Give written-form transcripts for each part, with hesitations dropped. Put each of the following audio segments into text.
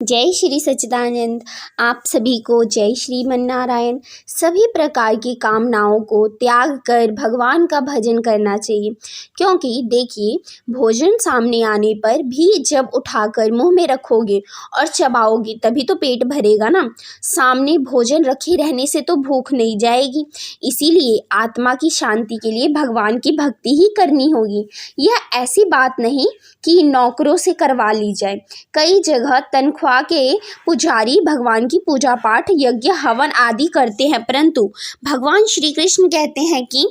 जय श्री सच्चिदानंद। आप सभी को जय श्रीमन नारायण। सभी प्रकार की कामनाओं को त्याग कर भगवान का भजन करना चाहिए, क्योंकि देखिए, भोजन सामने आने पर भी जब उठाकर मुंह में रखोगे और चबाओगे तभी तो पेट भरेगा ना। सामने भोजन रखे रहने से तो भूख नहीं जाएगी। इसीलिए आत्मा की शांति के लिए भगवान की भक्ति ही करनी होगी। यह ऐसी बात नहीं कि नौकरों से करवा ली जाए। कई जगह तनख्वाह के पुजारी भगवान की पूजा पाठ, यज्ञ, हवन आदि करते हैं, परंतु भगवान श्री कृष्ण कहते हैं कि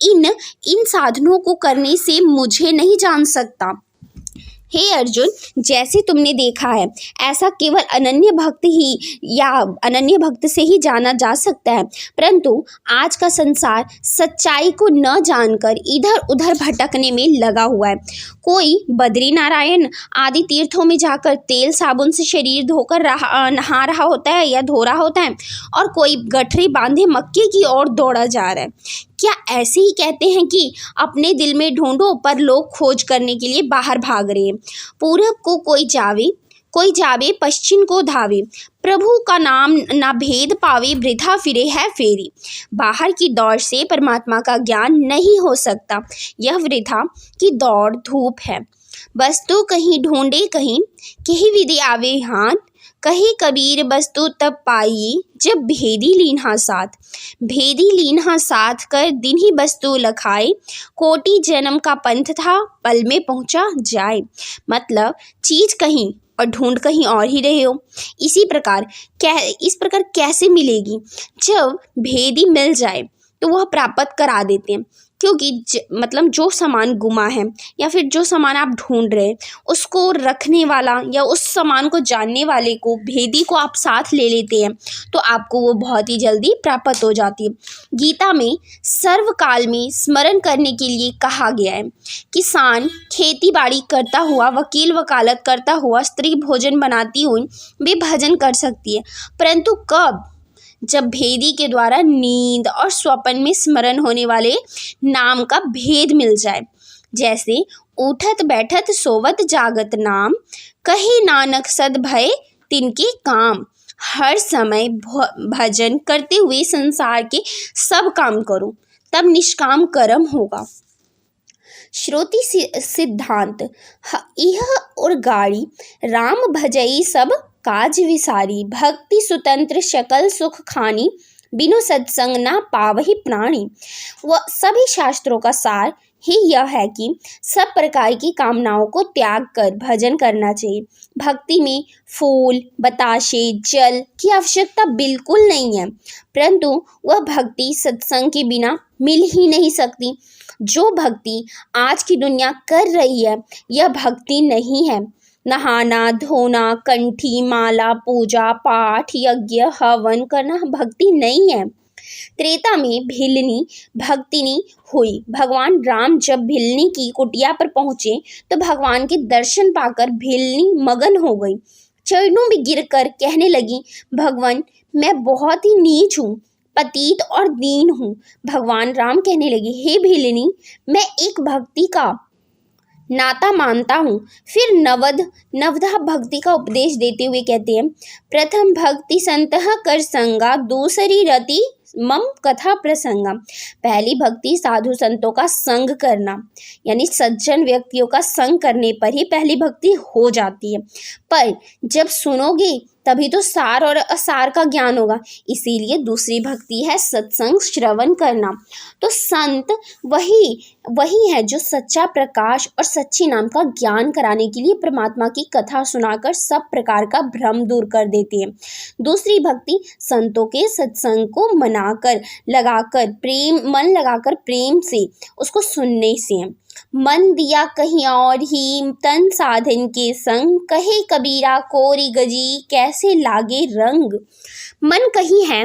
इन साधनों को करने से मुझे नहीं जान सकता। हे अर्जुन, जैसे तुमने देखा है, ऐसा केवल अनन्य भक्त ही या अनन्य भक्त से ही जाना जा सकता है। परंतु आज का संसार सच्चाई को न जानकर इधर उधर भटकने में लगा हुआ है। कोई बद्री नारायण आदि तीर्थों में जाकर तेल साबुन से शरीर धोकर नहा रहा होता है या धो रहा होता है, और कोई गठरी बांधे मक्के की ओर दौड़ा जा रहा है। क्या ऐसे ही कहते हैं कि अपने दिल में ढूंढो, पर लोग खोज करने के लिए बाहर भाग रहे हैं। पूरब को कोई जावे पश्चिम को धावे, प्रभु का नाम ना भेद पावे, वृथा फिरे है फेरी। बाहर की दौड़ से परमात्मा का ज्ञान नहीं हो सकता, यह वृथा की दौड़ धूप है। वस्तु कहीं ढूंढे कहीं विधि आवे हाथ, कही कबीर वस्तु तब पाई, जब भेदी लीन्हा साथ। भेदी लीन्हा साथ कर दिन ही वस्तु लखाए, कोटि जन्म का पंथ था पल में पहुंचा जाए। मतलब चीज कहीं और ढूंढ कहीं और ही रहे हो। इस प्रकार कैसे मिलेगी? जब भेदी मिल जाए तो वह प्राप्त करा देते हैं, क्योंकि मतलब जो सामान गुमा है या फिर जो सामान आप ढूंढ रहे हैं, उसको रखने वाला या उस सामान को जानने वाले को, भेदी को आप साथ ले लेते हैं तो आपको वो बहुत ही जल्दी प्राप्त हो जाती है। गीता में सर्वकाल में स्मरण करने के लिए कहा गया है। किसान खेती बाड़ी करता हुआ, वकील वकालत करता हुआ, स्त्री भोजन बनाती हुई भी भजन कर सकती है, परंतु कब? जब भेदी के द्वारा नींद और स्वप्न में स्मरण होने वाले नाम का भेद मिल जाए। जैसे उठत बैठत सोवत जागत नाम, कहे नानक सद भय तिनके काम। हर समय भजन करते हुए संसार के सब काम करो, तब निष्काम कर्म होगा। श्रुति सिद्धांत यह और गाड़ी, राम भजई सब काज विसारी, भक्ति स्वतंत्र सकल सुख खानी, बिनु सत्संग ना पावहि प्राणी। वह सभी शास्त्रों का सार ही यह है कि सब प्रकार की कामनाओं को त्याग कर भजन करना चाहिए। भक्ति में फूल, बताशे, जल की आवश्यकता बिल्कुल नहीं है, परंतु वह भक्ति सत्संग के बिना मिल ही नहीं सकती। जो भक्ति आज की दुनिया कर रही है, यह भक्ति नहीं है। नहाना, धोना, कंठी माला, पूजा पाठ, यज्ञ, हवन करना भक्ति नहीं है। त्रेता में भिलनी भक्तिनी हुई। भगवान राम जब भिलनी की कुटिया पर पहुंचे तो भगवान के दर्शन पाकर भिलनी मगन हो गई। चरणों में गिरकर कहने लगी, भगवान मैं बहुत ही नीच हूँ, पतित और दीन हूँ। भगवान राम कहने लगे, हे भिलनी, मैं एक भक्ति का नाता मानता हूँ। फिर नवधा भक्ति का उपदेश देते हुए कहते हैं, प्रथम भक्ति संतः कर संगा, दूसरी रति मम कथा प्रसंगा। पहली भक्ति साधु संतों का संग करना, यानी सज्जन व्यक्तियों का संग करने पर ही पहली भक्ति हो जाती है। पर जब सुनोगे तभी तो सार और असार का ज्ञान होगा। इसीलिए दूसरी भक्ति है सत्संग, श्रवण करना। तो संत वही है जो सच्चा प्रकाश और सच्ची नाम का ज्ञान कराने के लिए परमात्मा की कथा सुनाकर सब प्रकार का भ्रम दूर कर देती है। दूसरी भक्ति संतों के सत्संग को मन लगाकर प्रेम से उसको सुनने से है। मन दिया कहीं और ही तन साधन के संग, कहे कबीरा कोरी गजी कैसे लागे रंग। मन कहीं है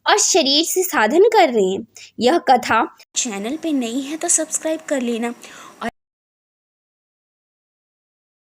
और शरीर से साधन कर रहे हैं। यह कथा चैनल पे नई है तो सब्सक्राइब कर लेना